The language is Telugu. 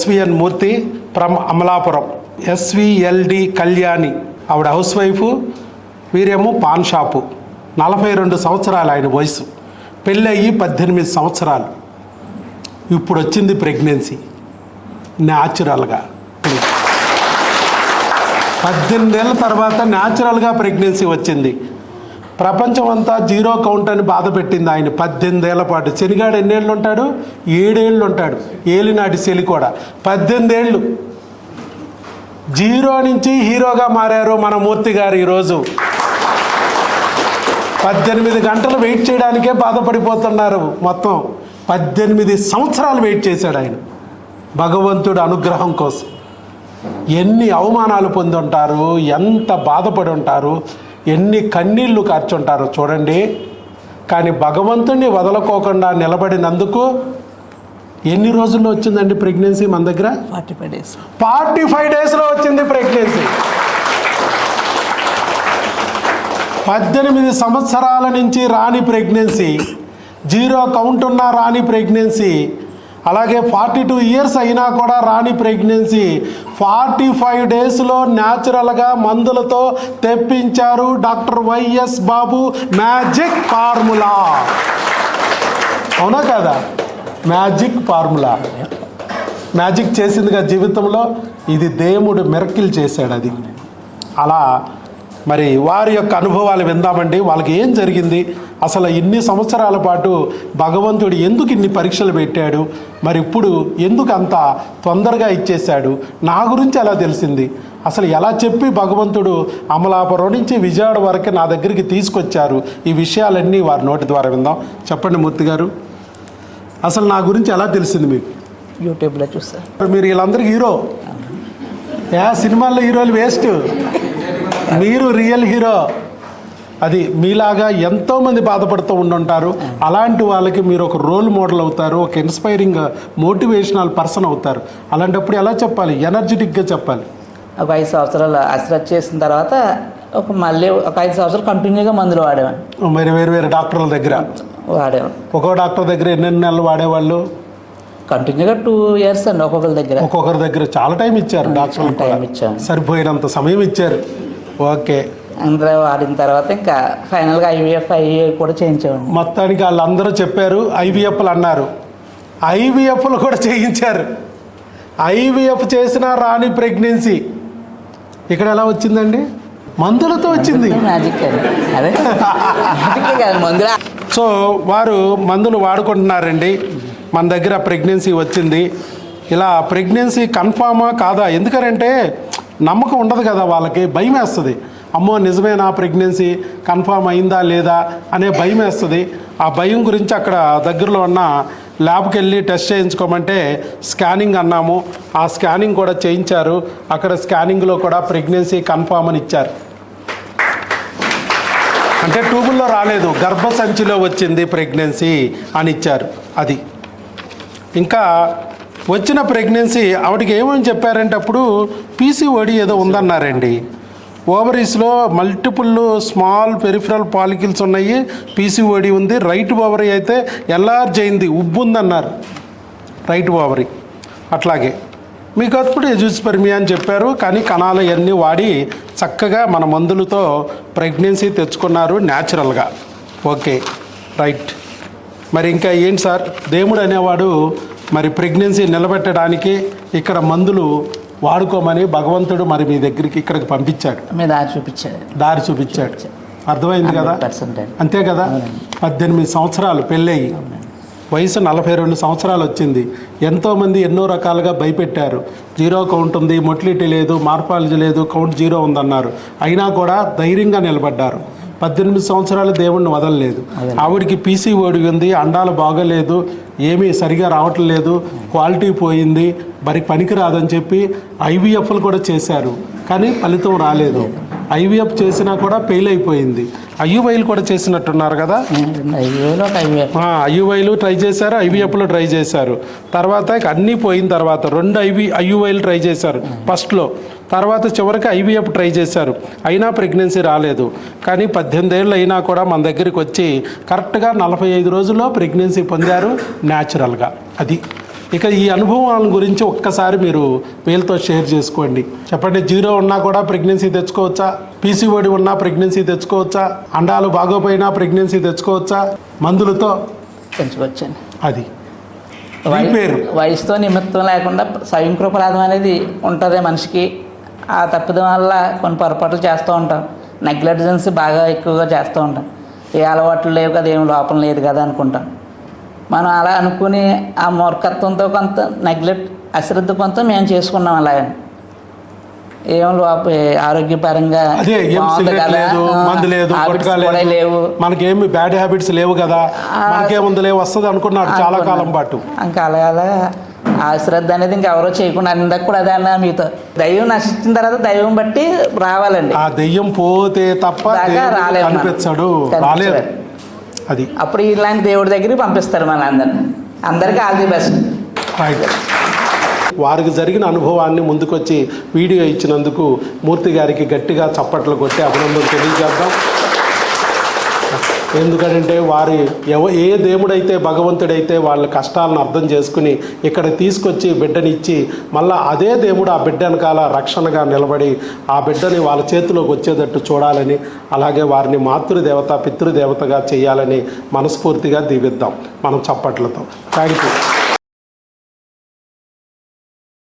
SVN Murthy from Amalapuram. SVLD Kalyani ఆవిడ హౌస్ వైఫ్, వీరేమో పాన్ షాపు. 42 సంవత్సరాలు ఆయన వయసు. పెళ్ళి అయ్యి 18 సంవత్సరాలు. ఇప్పుడు వచ్చింది ప్రెగ్నెన్సీ న్యాచురల్గా. 18 ఏళ్ళ తర్వాత న్యాచురల్గా ప్రెగ్నెన్సీ వచ్చింది. ప్రపంచం అంతా జీరో కౌంట్ అని బాధ పెట్టింది ఆయన 18 ఏళ్ల పాటు. శనిగాడు ఎన్నేళ్ళు ఉంటాడు? 7 ఏళ్ళు ఉంటాడు. ఏలినాటి శని కూడా 18 ఏళ్ళు. జీరో నుంచి హీరోగా మారారు మన మూర్తి గారు. ఈరోజు 18 గంటలు వెయిట్ చేయడానికే బాధపడిపోతున్నారు. మొత్తం 18 సంవత్సరాలు వెయిట్ చేశాడు ఆయన భగవంతుడు అనుగ్రహం కోసం. ఎన్ని అవమానాలు పొంది ఉంటారు, ఎంత బాధపడి ఉంటారు, ఎన్ని కన్నీళ్లు కార్చుంటారో చూడండి. కానీ భగవంతుడిని వదలకోకుండా నిలబడినందుకు ఎన్ని రోజుల్లో వచ్చిందండి ప్రెగ్నెన్సీ మన దగ్గర? 45 days. 45 డేస్లో వచ్చింది ప్రెగ్నెన్సీ. 18 సంవత్సరాల నుంచి రాని ప్రెగ్నెన్సీ, జీరో కౌంట్ ఉన్న రాని ప్రెగ్నెన్సీ, అలాగే 42 ఇయర్స్ అయినా కూడా రాని ప్రెగ్నెన్సీ 45 డేస్లో న్యాచురల్గా మందులతో తెప్పించారు doctor YS Babu. Magic formula. అవునా కదా? Magic formula. మ్యాజిక్ చేసిందిగా జీవితంలో. ఇది దేవుడు మిరకిల్ చేశాడు. అది అలా. మరి వారి యొక్క అనుభవాలు విందామండి. వాళ్ళకి ఏం జరిగింది, అసలు ఇన్ని సంవత్సరాల పాటు భగవంతుడు ఎందుకు ఇన్ని పరీక్షలు పెట్టాడు, మరి ఇప్పుడు ఎందుకు అంత తొందరగా ఇచ్చేశాడు, నా గురించి ఎలా తెలిసింది, అసలు ఎలా చెప్పి భగవంతుడు అమలాపురం నుంచి విజయవాడ వరకు నా దగ్గరికి తీసుకొచ్చారు, ఈ విషయాలన్నీ వారి నోటి ద్వారా విందాం. చెప్పండి మూర్తి గారు, అసలు నా గురించి ఎలా తెలిసింది మీకు? యూట్యూబ్లో చూస్తారు. మీరు వీళ్ళందరికీ హీరో. సినిమాల్లో హీరోలు వేస్ట్, మీరు రియల్ హీరో. అది మీలాగా ఎంతోమంది బాధపడుతూ ఉండుంటారు. అలాంటి వాళ్ళకి మీరు ఒక రోల్ మోడల్ అవుతారు, ఒక ఇన్స్పైరింగ్ మోటివేషనల్ పర్సన్ అవుతారు. అలాంటప్పుడు ఎలా చెప్పాలి? ఎనర్జెటిక్గా చెప్పాలి. ఒక 5 సంవత్సరాలు అసలు చేసిన తర్వాత మళ్ళీ ఒక 5 సంవత్సరాలు కంటిన్యూగా మందులు వాడేవాడిని. మరి వేరు డాక్టర్ల దగ్గర వాడేవాడిని. ఒక్కో డాక్టర్ దగ్గర ఎన్ని నెలలు వాడేవాళ్ళు? కంటిన్యూగా 2 years అండి. ఒక్కొక్కరి దగ్గర చాలా టైం ఇచ్చారు డాక్టర్లు. టైం ఇచ్చారు, సరిపోయినంత సమయం ఇచ్చారు. ఓకే. అందరూ వాడిన తర్వాత ఇంకా ఫైనల్గా IVF కూడా చేయించామండి. మొత్తానికి వాళ్ళందరూ చెప్పారు IVFలు అన్నారు. IVFలు కూడా చేయించారు. IVF చేసిన రాని ప్రెగ్నెన్సీ ఇక్కడ ఎలా వచ్చిందండి? మందులతో వచ్చింది. మ్యాజిక్ అదే మందులు. సో వారు మందులు వాడుకుంటున్నారండి. మన దగ్గర ప్రెగ్నెన్సీ వచ్చింది. ఇలా ప్రెగ్నెన్సీ కన్ఫామా కాదా? ఎందుకంటే నమ్మకం ఉండదు కదా వాళ్ళకి, భయం వేస్తుంది. అమ్మో నిజమేనా ప్రెగ్నెన్సీ కన్ఫామ్ అయిందా లేదా అనే భయం వేస్తుంది. ఆ భయం గురించి అక్కడ దగ్గరలో ఉన్న ల్యాబ్కి వెళ్ళి టెస్ట్ చేయించుకోమంటే స్కానింగ్ అన్నాము. ఆ స్కానింగ్ కూడా చేయించారు. అక్కడ స్కానింగ్లో కూడా ప్రెగ్నెన్సీ కన్ఫామ్ అని ఇచ్చారు. అంటే ట్యూబుల్లో రాలేదు, గర్భసంచిలో వచ్చింది ప్రెగ్నెన్సీ అని ఇచ్చారు. అది ఇంకా వచ్చిన ప్రెగ్నెన్సీ ఆవిడకి ఏమని చెప్పారంటే అప్పుడు PCOD ఏదో ఉందన్నారండి. ఓవరీస్లో మల్టిపుల్ స్మాల్ పెరిఫరల్ పాలికిల్స్ ఉన్నాయి, PCOD ఉంది. రైట్ ఓవరీ అయితే ఎన్లార్జ్ అయింది, ఉబ్బు ఉందన్నారు రైట్ ఓవరీ. అట్లాగే మీకు అప్పుడు ఎజూస్పెర్మియా అని చెప్పారు. కానీ కణాలు ఇవన్నీ వాడి చక్కగా మన మందులతో ప్రెగ్నెన్సీ తెచ్చుకున్నారు న్యాచురల్గా. Okay, right. మరి ఇంకా ఏంటి సార్, దేవుడు అనేవాడు మరి ప్రెగ్నెన్సీ నిలబెట్టడానికి ఇక్కడ మందులు వాడుకోమని భగవంతుడు మరి మీ దగ్గరికి ఇక్కడికి పంపించాడు. దారి చూపించాడు. అర్థమైంది కదా? అంతే కదా? 18 సంవత్సరాలు పెళ్ళయి వయసు 42 సంవత్సరాలు వచ్చింది. ఎంతోమంది ఎన్నో రకాలుగా భయపెట్టారు. జీరో కౌంట్ ఉంది, మొటిలిటీ లేదు, మార్పాలజీ లేదు, కౌంట్ జీరో ఉందన్నారు. అయినా కూడా ధైర్యంగా నిలబడ్డారు. 18 సంవత్సరాలు దేవుణ్ణి వదలలేదు. ఆవిడికి PCOD ఉంది, అండాలు బాగలేదు, ఏమీ సరిగా రావట్లేదు, క్వాలిటీ పోయింది, మరి పనికి రాదని చెప్పి IVFలు కూడా చేశారు. కానీ ఫలితం రాలేదు. IVF చేసినా కూడా ఫెయిల్ అయిపోయింది. IUIలు కూడా చేసినట్టున్నారు కదా? IUIలు ట్రై చేశారు, IVFలు ట్రై చేశారు. తర్వాత అన్నీ పోయిన తర్వాత 2 IUIలు ట్రై చేశారు ఫస్ట్లో. తర్వాత చివరికి IVF ట్రై చేశారు. అయినా ప్రెగ్నెన్సీ రాలేదు. కానీ 18 ఏళ్ళు అయినా కూడా మన దగ్గరికి వచ్చి కరెక్ట్గా 45 రోజుల్లో ప్రెగ్నెన్సీ పొందారు న్యాచురల్గా. అది ఇక ఈ అనుభవాల గురించి ఒక్కసారి మీరు వీళ్ళతో షేర్ చేసుకోండి. చెప్పండి, 0 ఉన్నా కూడా ప్రెగ్నెన్సీ తెచ్చుకోవచ్చా? పీసీఓడి ఉన్నా ప్రెగ్నెన్సీ తెచ్చుకోవచ్చా? అండాలు బాగోపోయినా ప్రెగ్నెన్సీ తెచ్చుకోవచ్చా మందులతో? పెంచుకోవచ్చండి. అది పేరు వయసుతో నిమిత్తం లేకుండా స్వయంకృపరాధం అనేది ఉంటుంది మనిషికి. ఆ తప్పిదం వల్ల కొన్ని పొరపాట్లు చేస్తూ ఉంటాం. నెగ్లిజెన్స్ బాగా ఎక్కువగా చేస్తూ ఉంటాం. ఏ అలవాట్లు లేవు కదా, ఏం లోపం లేదు కదా అనుకుంటాం. మనం అలా అనుకుని ఆ మూర్ఖత్వంతో కొంత నెగ్లెక్ట్, అశ్రద్ధ కొంత మేము చేసుకున్నాం. అలాగని ఏం ఆరోగ్యపరంగా లేవు, మనకేమి బ్యాడ్ హ్యాబిట్స్ లేవు కదా, మనకేముంది లేవు వస్తుంది అనుకున్నాడు చాలా కాలం పాటు. ఇంకా అలా ఆ శ్రద్ధ అనేది ఇంకెవరో చేయకుండా అందరికి కూడా అదే అన్నా మీతో. దైవం నశించిన తర్వాత దైవం బట్టి రావాలండి. ఆ దెయ్యం పోతే తప్ప కనిపించాడు, రాలేదు. అది అప్పుడు ఇలాంటి దేవుడి దగ్గరికి పంపిస్తారు మన అందరికీ ఆల్ ది బెస్ట్. రైట్. వారికి జరిగిన అనుభవాన్ని ముందుకొచ్చి వీడియో ఇచ్చినందుకు మూర్తి గారికి గట్టిగా చప్పట్లు కొట్టి అభినందనలు తెలియజేద్దాం. ఎందుకంటే వారి ఏ దేవుడైతే భగవంతుడైతే వాళ్ళ కష్టాలను అర్థం చేసుకుని ఇక్కడ తీసుకొచ్చి బిడ్డనిచ్చి మళ్ళీ అదే దేవుడు ఆ బిడ్డ వెనకాల రక్షణగా నిలబడి ఆ బిడ్డని వాళ్ళ చేతిలోకి వచ్చేటట్టు చూడాలని, అలాగే వారిని మాతృదేవత పితృదేవతగా చేయాలని మనస్ఫూర్తిగా దీవిద్దాం మనం చప్పట్లతో. Thank you.